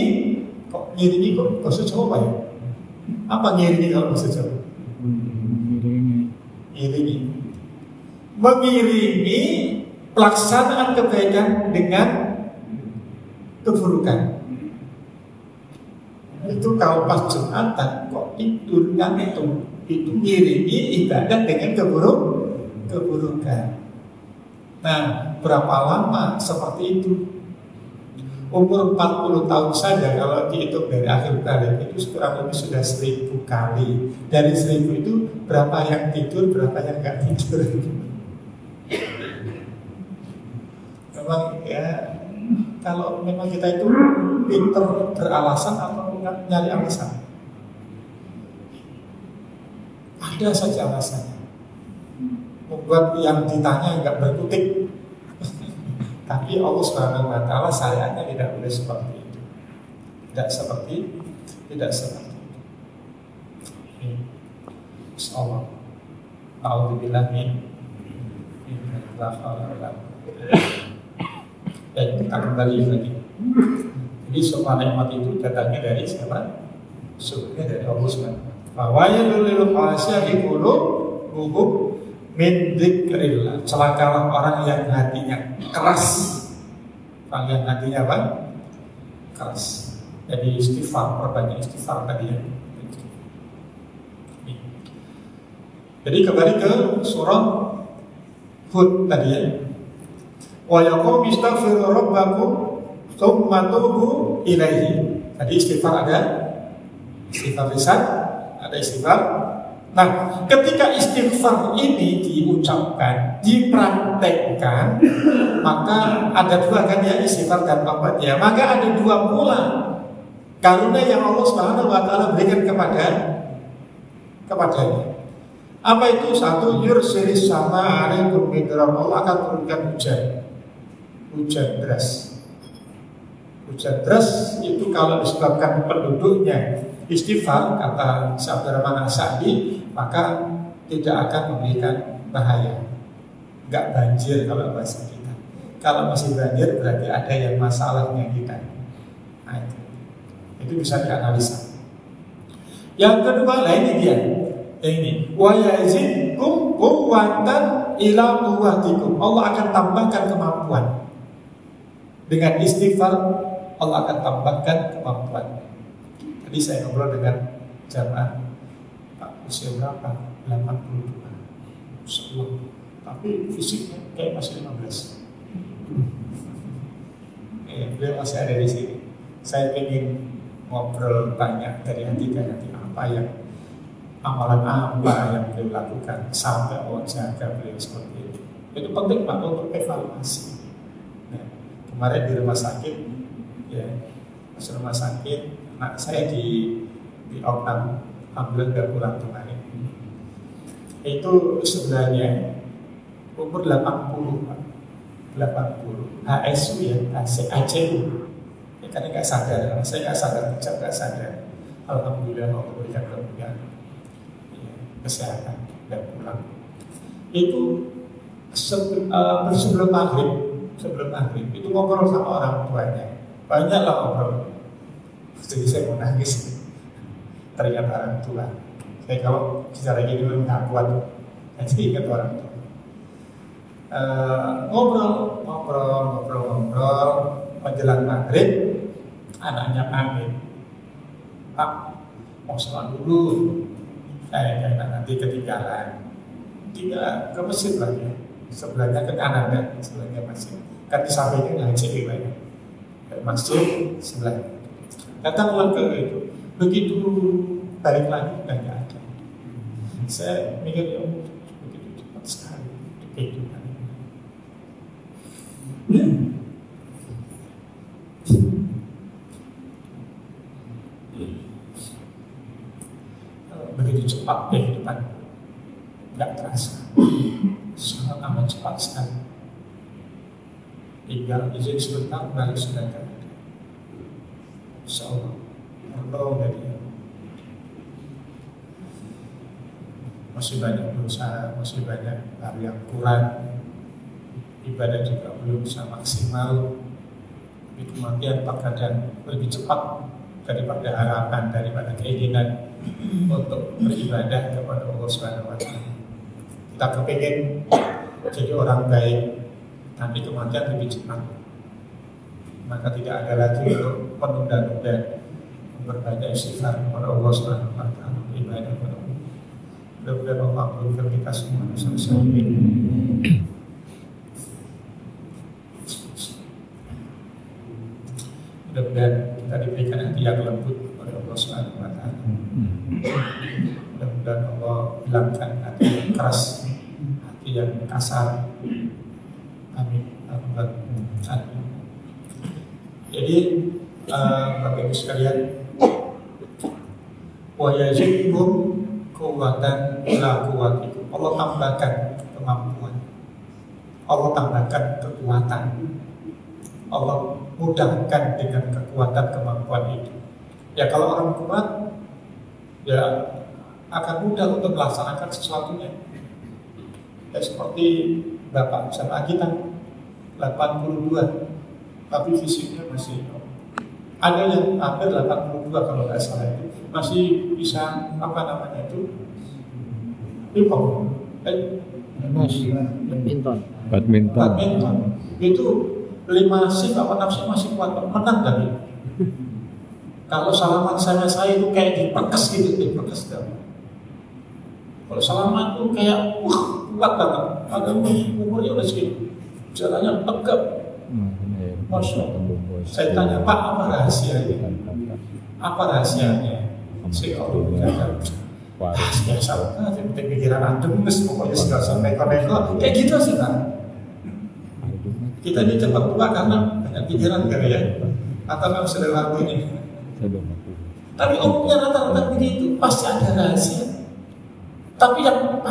kok bahasa Jawa ya? Apa ngiringi kalau bahasa Jawa? Mengiringi pelaksanaan kebaikan dengan keburukan. Itu kalau pas Jumatan kok tidur kan itu ngiringi ibadah dengan keburukan. Nah, berapa lama seperti itu? Umur 40 tahun saja kalau dihitung dari akhir balik itu kurang lebih sudah 1000 kali. Dari 1000 itu berapa yang tidur, berapa yang nggak tidur. Memang ya, kalau memang kita itu pinter beralasan atau nyari alasan, ada saja alasannya. Membuat yang ditanya nggak berkutik. Tapi Allah Subhanahu wa Ta'ala sayangnya tidak boleh seperti itu. Tidak seperti itu. Insyaallah. A'udzubillah min dan kita kembali lagi. Jadi semua nikmat itu datangnya dari siapa? Sumbernya dari Allah Subhanahu wa Ta'ala. Lil qasiyati qulubuhum min dzikrillah. Celakalah orang yang hatinya keras. Orang yang hatinya apa? Keras. Jadi istighfar, perbanyak istighfar tadi ya. Jadi kembali ke surah Hud tadi ya. Wa yaqum istaghfiru rabbakum tsumma tubu ilaihi. Tadi istighfar ada istighfar lisan, ada istighfar Nah, ketika istighfar ini diucapkan, dipraktekkan, maka ada dua kan ya, istighfar dan taubat ya. Maka ada dua pula karunia yang Allah Subhanahu wa taala berikan kepadanya. Apa itu? Satu, yursilis sama alaikum midrar, Allah akan turunkan hujan deras. Hujan deras itu kalau disebabkan penduduknya istighfar, kata Abdurrahman As-Sa'di, maka tidak akan memberikan bahaya. Enggak banjir kalau bahasa kita. Kalau masih banjir berarti ada yang masalahnya kita. Nah, itu bisa dianalisa. Yang kedua, ini dia. Ini wa yazidkum quwwatan ila quwwatikum. Allah akan tambahkan kemampuan. Dengan istighfar Allah akan tambahkan kemampuan. Tadi saya ngobrol dengan jamaah, Pak usia berapa? 82. Sebelum, tapi fisiknya kayak masih 15. Beliau masih ada di sini. Saya ingin ngobrol banyak dari hati ke hati, apa yang amalan apa yang beliau lakukan sampai Allah jaga beliau seperti itu. Itu penting Pak untuk evaluasi. Nah, kemarin di rumah sakit, ya, pas rumah sakit, anak saya di Oknam, alhamdulillah udah pulang kemarin. Itu sebenarnya umur 80 Pak, 80, HSU ya, ACU. Ya, karena nggak sadar, saya nggak sadar, nggak sadar. Alhamdulillah Allah berikan kemuliaan, ya, kesehatan dan pulang. Itu sebelum maghrib itu ngobrol sama orang tuanya, banyaklah ngobrol. Jadi saya mau nangis. Ternyata orang tua. Saya kalau bicara gini memang nggak kuat. Saya ingat orang tua. Ngobrol menjelang maghrib, anaknya pamit, Pak mau sholat dulu, saya kayaknya nanti ketinggalan. Dia ke masjid lagi, sebelahnya ke kanan kan, sebelahnya masjid. Kan di sampingnya ngaji lagi, masjid sebelahnya. Datanglah ke itu, begitu balik lagi udah nggak ada. Saya mikir ya begitu cepat sekali kehidupan. Begitu cepat kehidupan, nggak terasa, sangat amat cepat sekali. Tinggal izin sebentar, balik sudah ada. Insyaallah, Allah dari masih banyak berusaha, masih banyak hal yang kurang, ibadah juga belum bisa maksimal. Tapi kematian terkadang lebih cepat daripada harapan, daripada keinginan untuk beribadah kepada Allah Subhanahu wa taala. Kita kepingin jadi orang baik, nanti kematian lebih cepat. Maka tidak ada lagi untuk menunda-nunda berbanyak istighfar kepada Allah Subhanahu wa taala, ibadah kepada Allah. Mudah-mudahan Allah memberikan kita semua selesai. Mudah-mudahan kita diberikan hati yang lembut oleh Allah Subhanahu wa taala. Mudah-mudahan Allah hilangkan hati yang keras, hati yang kasar. Amin. Amin. Jadi Bapak Ibu sekalian, wa yazidkum quwwatan ila quwwatikum. Allah tambahkan kemampuan, Allah tambahkan kekuatan, Allah mudahkan dengan kekuatan kemampuan itu. Ya kalau orang kuat, ya akan mudah untuk melaksanakan sesuatunya. Ya seperti Bapak sama kita 82, tapi fisiknya masih ada yang hampir 82 kalau nggak salah itu masih bisa apa namanya itu badminton itu 5 shift apa 6 shift masih kuat menang lagi. Kalau salaman saya itu kayak dipekes gitu, dipekes kan. Kalau salaman itu kayak kuat banget. Ada umurnya udah segitu, jalannya tegap. Masya Allah. Saya tanya Pak, apa rahasianya? Apa rahasianya? Si Allah jaga. biasa aja, pikiran adem, pokoknya segala sampai neko-neko, kayak gitu sih kan. Kita ini cepat tua karena banyak pikiran kan ya, atau kalau sudah lagu ini. Tapi umumnya rata-rata begitu, pasti ada rahasia. Tapi yang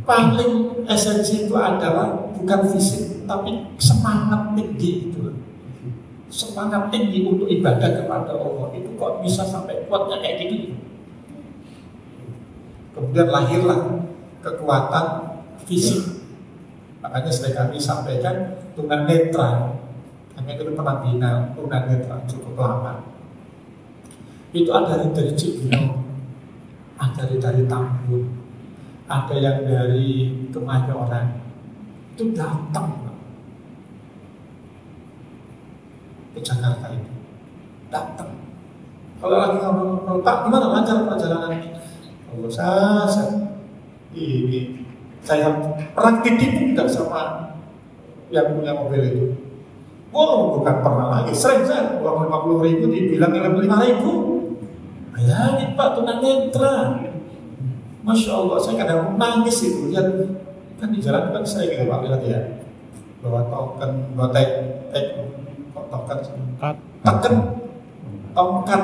paling esensi itu adalah bukan fisik, tapi semangat tinggi itu. Semangat tinggi untuk ibadah kepada Allah itu kok bisa sampai kuatnya kayak gini. Kemudian lahirlah kekuatan fisik. Makanya sering kami sampaikan tunanetra. Kami itu pernah bina tunanetra cukup lama. Itu ada dari Cibinong, ada dari Tambun, ada yang dari Kemayoran. Itu datang ke Jakarta itu, datang. Kalau lagi ngobrol, Pak, gimana lancar perjalanan? Kalau saya pernah titip tidak sama yang punya mobil itu. Oh, bukan pernah lagi, sering saya uang 50.000 dibilang 5.000. Bayangin Pak, tunanetra. Masya Allah, saya kadang nangis itu. Lihat kan di jalan kan saya gitu Pak, lihat ya, bawa token, bawa tongkat,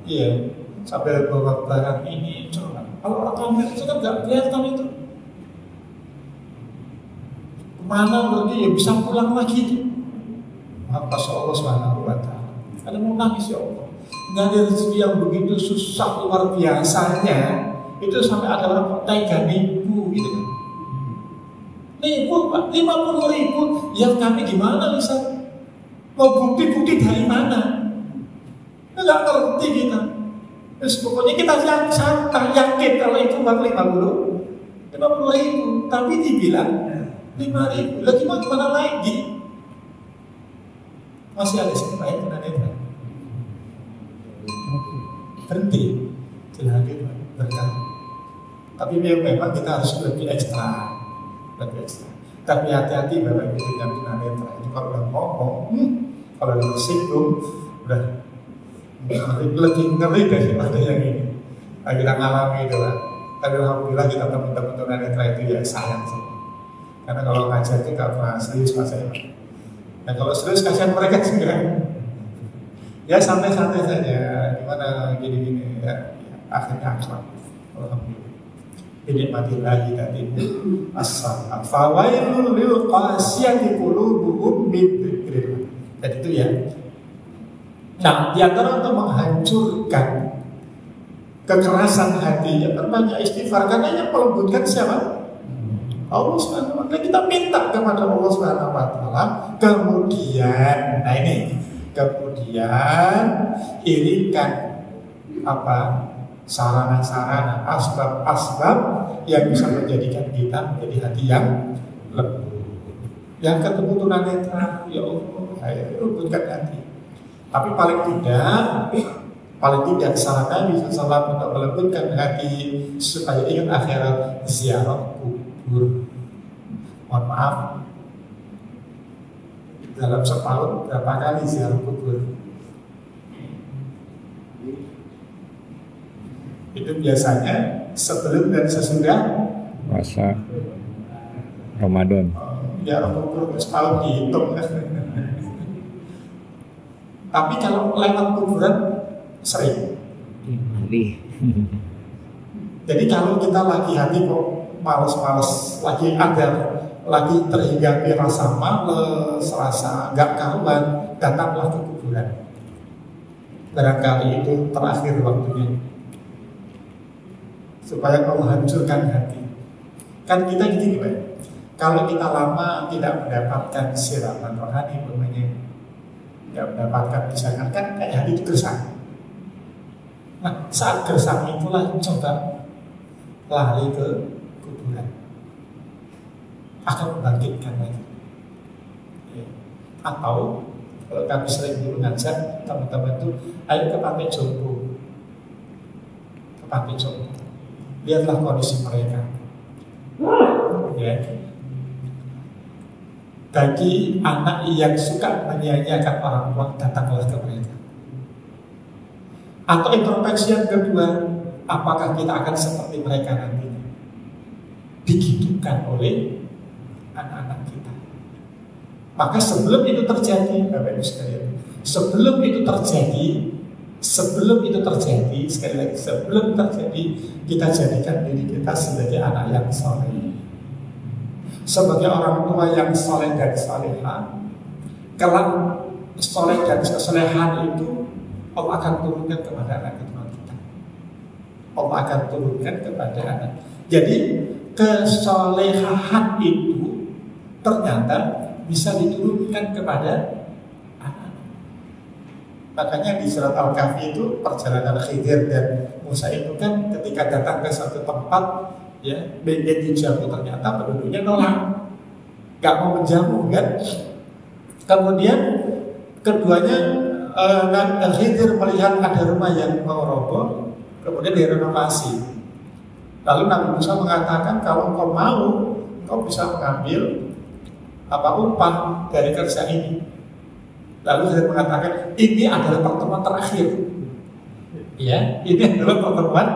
iya, sambil bawa barang ini. Coba kalau orang kamera itu kan nggak kelihatan itu. Kemana berarti ya bisa pulang lagi itu. Masya Allah Subhanahu wa Ta'ala. Ada mau nangis ya Allah. Nyari rezeki yang begitu susah luar biasanya, itu sampai ada orang tega nipu gitu kan. Nipu Pak, 50.000. Ya kami gimana bisa? Mau bukti-bukti dari mana? Nggak ngerti kita. Terus pokoknya kita santai yakin kalau itu bang 50.000, tapi dibilang 5.000. Lagi mau gimana lagi? Masih ada siapa yang tunanetra? Berhenti, tidak berkah. Tapi memang kita harus lebih ekstra. Tapi hati-hati Bapak Ibu yang tunanetra. Itu kalau udah ngomong, kalau udah tersinggung, udah lebih ngeri daripada yang ini. Kita ngalami itu lah. Tapi alhamdulillah kita teman-teman tunanetra itu ya sayang sih. Karena kalau ngajar itu nggak pernah serius Pak saya. Nah kalau serius kasihan mereka juga. Ya santai-santai saja. Gimana gini-gini ya. Akhirnya akhlak. Alhamdulillah. Ini mati lagi tadi. As-salat. Fawailul lil qasiyati qulubuhum min dzikrillah. Jadi itu ya. Nah, di antara untuk menghancurkan kekerasan hati, ya perbanyak istighfar. Karena yang melembutkan siapa? Allah Subhanahu wa Ta'ala. Kita minta kepada Allah Subhanahu wa Ta'ala. Kemudian, nah ini, kemudian irinkan apa? Sarana-sarana, asbab-asbab yang bisa menjadikan kita menjadi hati yang lembut. Yang ketemu tunanetra, ya Allah, saya lembutkan hati. Tapi paling tidak sarana bisa salam untuk melembutkan hati supaya ingat akhirat, ziarah kubur. Mohon maaf, dalam setahun berapa kali ziarah kubur? Itu biasanya sebelum dan sesudah puasa Ramadan. Ya kubur setahun dihitung. Tapi kalau lewat kuburan sering. Jadi kalau kita lagi hati kok males-males, lagi terhinggapi rasa males, rasa nggak karuan, datanglah ke kuburan. Barangkali itu terakhir waktunya. Supaya Allah hancurkan hati. Kan kita gini Pak, kalau kita lama tidak mendapatkan siraman rohani, tidak mendapatkan misalkan kan kayak hati itu gersang. Nah saat gersang itulah coba lari ke kuburan, akan membangkitkan lagi. Atau kalau kami sering dulu ngajak teman-teman itu, ayo ke Pantai Jompo, lihatlah kondisi mereka. Ya. Bagi anak yang suka menyanyiakan orang tua, datanglah ke mereka. Atau introspeksi yang kedua, apakah kita akan seperti mereka nantinya? Digitukan oleh anak-anak kita. Maka sebelum itu terjadi, Bapak Ibu sekalian, sebelum itu terjadi, sekali lagi, sebelum terjadi, kita jadikan diri kita sebagai anak yang soleh, sebagai orang tua yang soleh dan soleha. Kelak soleh dan kesolehan itu Allah akan turunkan kepada anak kita. Allah akan turunkan kepada anak. Jadi kesolehan itu ternyata bisa diturunkan kepada anak. Makanya di surat Al-Kahfi itu perjalanan Khidir dan Musa itu kan ketika datang ke satu tempat, ya, ingin dijamu, ternyata penduduknya nolak, gak mau menjamu kan. Kemudian keduanya Khidir melihat ada rumah yang mau roboh, kemudian direnovasi. Lalu Nabi Musa mengatakan, kalau engkau mau, engkau bisa mengambil upah dari kerja ini. Lalu saya mengatakan, ini adalah pertemuan terakhir. Ya, ini adalah pertemuan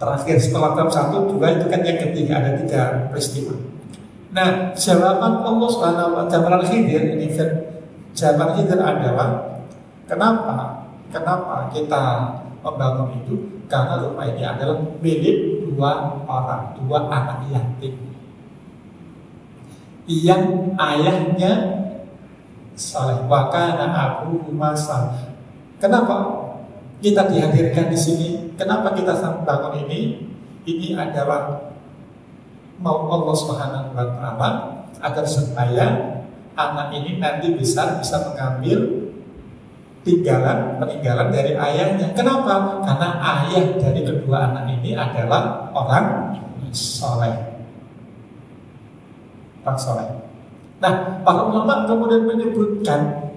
terakhir. Setelah tahap 1, 2 itu kan yang ketiga, ada 3 peristiwa. Nah, jawaban Allah SWT, jawaban Khidir ini, jawaban Khidir adalah kenapa kita membangun itu? Karena rumah ini adalah milik 2 orang, 2 anak yatim yang ayahnya saleh, wa kana abuhuma saleh. Kenapa kita dihadirkan di sini? Kenapa kita bangun ini? Ini adalah mau Allah Subhanahu wa taala agar supaya anak ini nanti bisa mengambil peninggalan dari ayahnya. Kenapa? Karena ayah dari kedua anak ini adalah orang soleh. Orang soleh. Nah, para ulama kemudian menyebutkan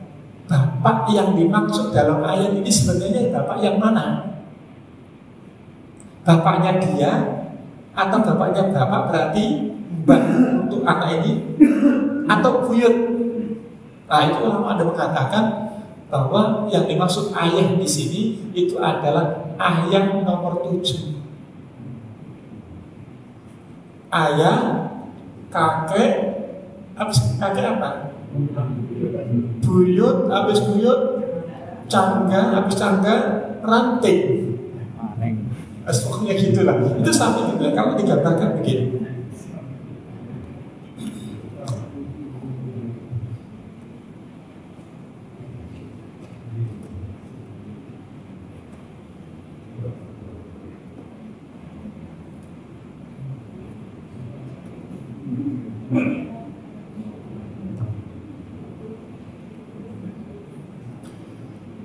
bapak yang dimaksud dalam ayat ini sebenarnya bapak yang mana? Bapaknya dia atau bapaknya bapak berarti mbah untuk anak ini atau buyut? Nah, itu ulama ada mengatakan bahwa yang dimaksud ayah di sini itu adalah ayah nomor 7. Ayah, kakek, habis kakek apa? Buyut, habis buyut, cangga, habis cangga, ranting. Pokoknya gitulah. Itu sama juga kalau digambarkan begini.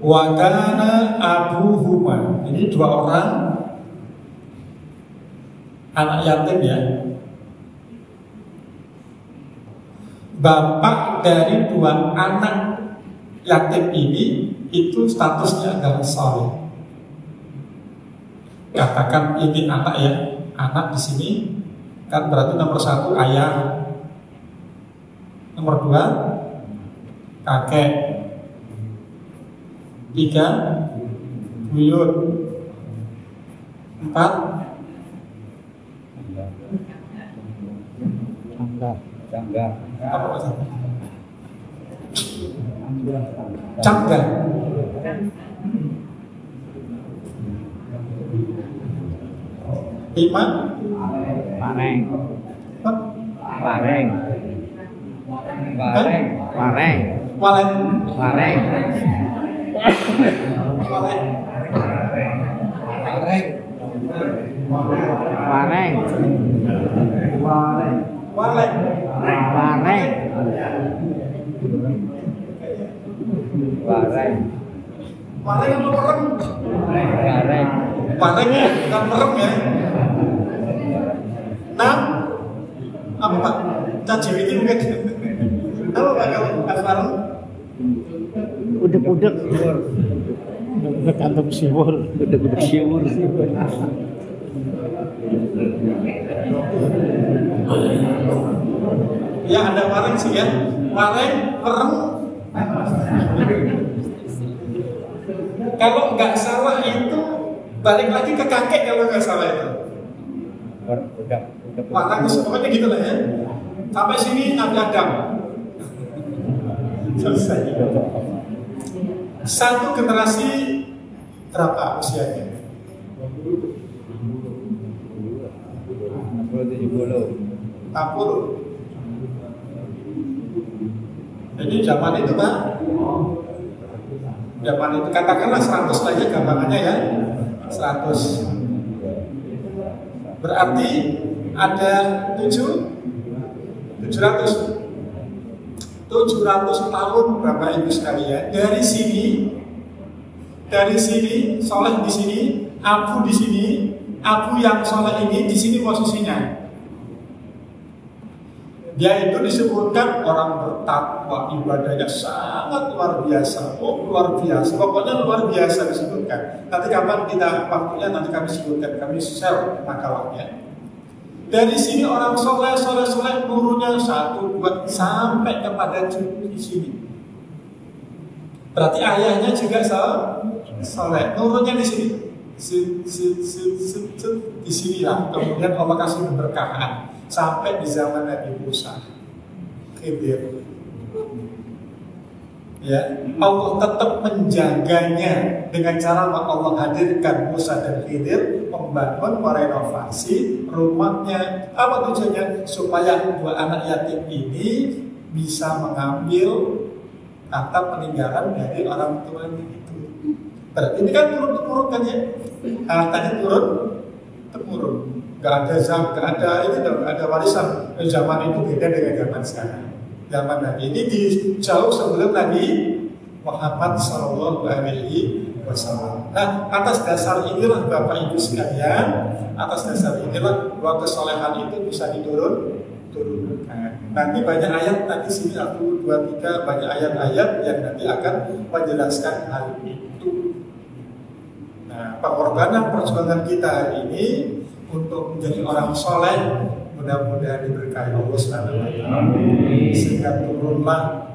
Wa kana abuhuma. Ini 2 orang anak yatim ya. Bapak dari 2 anak yatim ini itu statusnya adalah saleh. Katakan ini anak ya, anak di sini kan berarti nomor 1 ayah, nomor 2 kakek, 3 buyut, 4 Cangga. apa maksudnya? Cangga. 5 Pareng. Hah? Pareng. Pareng. Pareng. Walen. Pareng. Walen. Pareng. Pareng. Walen. Pareng. Pareng. Walen apa merem? Pareng. Walen ya, bukan merem ya. 6 apa Pak? Caci ini mungkin. Apa Pak kalau bareng? Udek-udek. Udek antum siwur. Udek siwur. Ya ada wareng sih ya. Wareng, merem. K Kalau nggak salah itu balik lagi ke kakek kalau nggak salah itu. Wah, pokoknya gitu lah ya. Sampai sini Nabi Adam. Selesai. Satu generasi berapa usianya? 60. Jadi zaman itu Pak, zaman itu katakanlah 100 aja gambarannya ya, 100. Berarti ada 700 tahun Bapak Ibu sekalian. Dari sini soleh di sini, Abu di sini, Abu yang soleh ini di sini posisinya. Dia itu disebutkan orang bertakwa, ibadahnya sangat luar biasa. Oh, luar biasa, pokoknya luar biasa disebutkan. Nanti kapan kita waktunya nanti kami sebutkan, kami share makalahnya. Dari sini orang soleh turunnya 1, 2 sampai kepada cucu di sini. Berarti ayahnya juga soleh, turunnya di sini. Di sini lah. Kemudian Allah kasih keberkahan sampai di zaman Nabi Musa, Khidir. Ya, Allah tetap menjaganya dengan cara Allah hadirkan Musa dan Khidir membangun, merenovasi rumahnya. Apa tujuannya? Supaya dua anak yatim ini bisa mengambil harta peninggalan dari orang tuanya itu. Berarti ini kan turun-temurun kan ya? Hartanya turun-temurun. Gak ada gak ada warisan. Zaman itu beda dengan zaman sekarang. Zaman Nabi ini jauh sebelum Nabi Muhammad Sallallahu Alaihi Wasallam. Nah, atas dasar inilah Bapak Ibu sekalian, atas dasar inilah bahwa kesolehan itu bisa diturunkan. Nanti banyak ayat, tadi sini aku 2-3 banyak ayat-ayat yang nanti akan menjelaskan hal itu. Nah, pengorbanan perjuangan kita hari ini untuk menjadi orang soleh, mudah-mudahan diberkahi Allah SWT, sehingga turunlah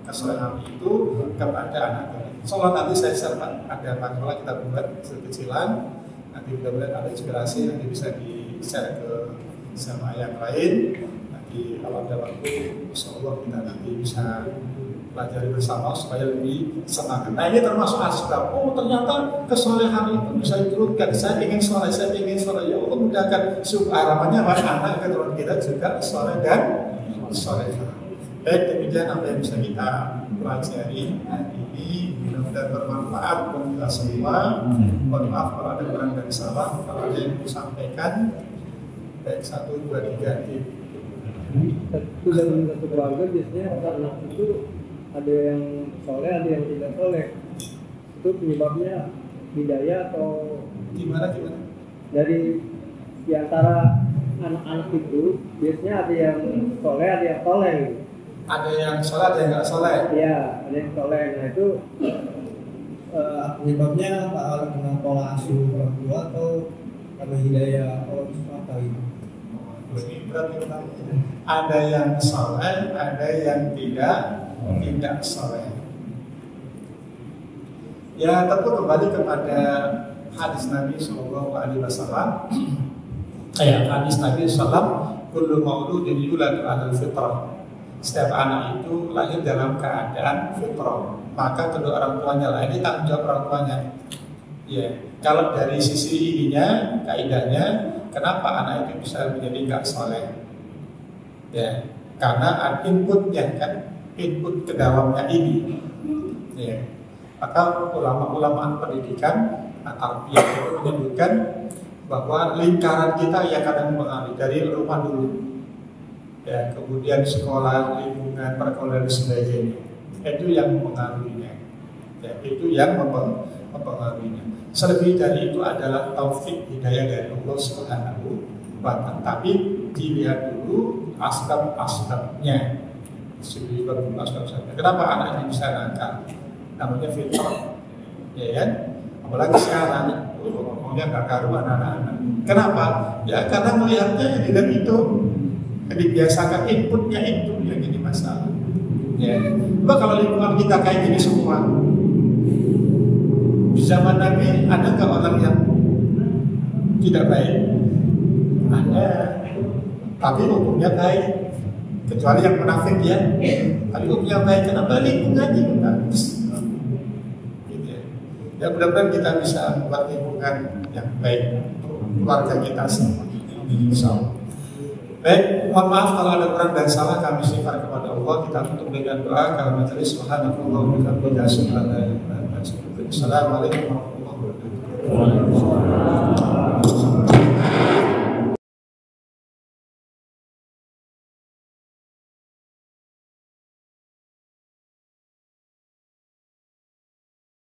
kesolehan itu kepada anak-anak. Soalnya nanti saya serta ada makalah kita buat kecil-kecilan, nanti mudah-mudahan ada inspirasi, nanti bisa di-share ke sama yang lain. Nanti kalau ada waktu, insyaallah kita nanti bisa pelajari bersama supaya lebih semangat. Nah, ini termasuk asbab. Oh, ternyata kesolehan itu bisa diturunkan. Saya ingin soleh. Ya Allah mudahkan supaya harapannya anak keturunan kita juga soleh dan soleh. Baik, demikian apa yang bisa kita pelajari hari ini. Mudah-mudahan bermanfaat buat kita semua. Mohon maaf kalau ada kurang dan salah. Kalau ada yang disampaikan, baik 1, 2, 3 tip. Dalam satu keluarga biasanya anak itu ada yang soleh, ada yang tidak soleh. Itu penyebabnya hidayah atau Gimana? dari di antara anak-anak itu biasanya ada yang soleh, ada yang soleh. Ada yang soleh, ada yang nggak soleh. Iya, ada yang soleh. Nah itu Penyebabnya apa? Karena pola asuh orang tua atau karena hidayah Allah SWT gitu? Ini berarti ada yang soleh, ada yang tidak soleh. Ya, tentu kembali kepada hadis Nabi SAW. Kayak hadis Nabi SAW, kullu mauludin yuladu 'alal fitrah. Setiap anak itu lahir dalam keadaan fitrah. Maka kedua orang tuanya lah, ini tanggung jawab orang tuanya. Ya, kalau dari sisi ininya, kaidahnya, kenapa anak itu bisa menjadi nggak soleh? Ya, karena inputnya kan, input ke dalamnya ini. Ya, maka ulama-ulama pendidikan tarbiyah itu menyebutkan bahwa lingkaran kita yang kadang mengalir dari rumah dulu. Ya, kemudian sekolah, lingkungan, pergaulan dan sebagainya. Itu yang mempengaruhinya. Ya, itu yang mempengaruhinya. Selebih dari itu adalah taufik hidayah dari Allah Subhanahu wa Ta'ala. Tapi dilihat dulu asbab-asbabnya. Kenapa anak ini bisa nakal? Namanya fitrah. Ya kan? Apalagi sekarang ngomongnya gak karuan anak-anak. Kenapa? Ya karena melihatnya dan itu dibiasakan inputnya itu yang jadi masalah. Ya, coba kalau lingkungan kita kayak gini semua, Di zaman Nabi ada nggak orang yang tidak baik? Ada, tapi hukumnya baik. Kecuali yang munafik ya, tapi hukumnya baik. Kenapa lingkungannya bagus? Gitu ya. Ya mudah-mudahan kita bisa buat lingkungan yang baik untuk keluarga kita semua. Insyaallah. Baik, mohon maaf kalau ada kurang dan salah, kami istighfar kepada Allah. Kita tutup dengan doa. Kalau majelis subhanallah wa bihamdihi, Assalamualaikum warahmatullahi wabarakatuh.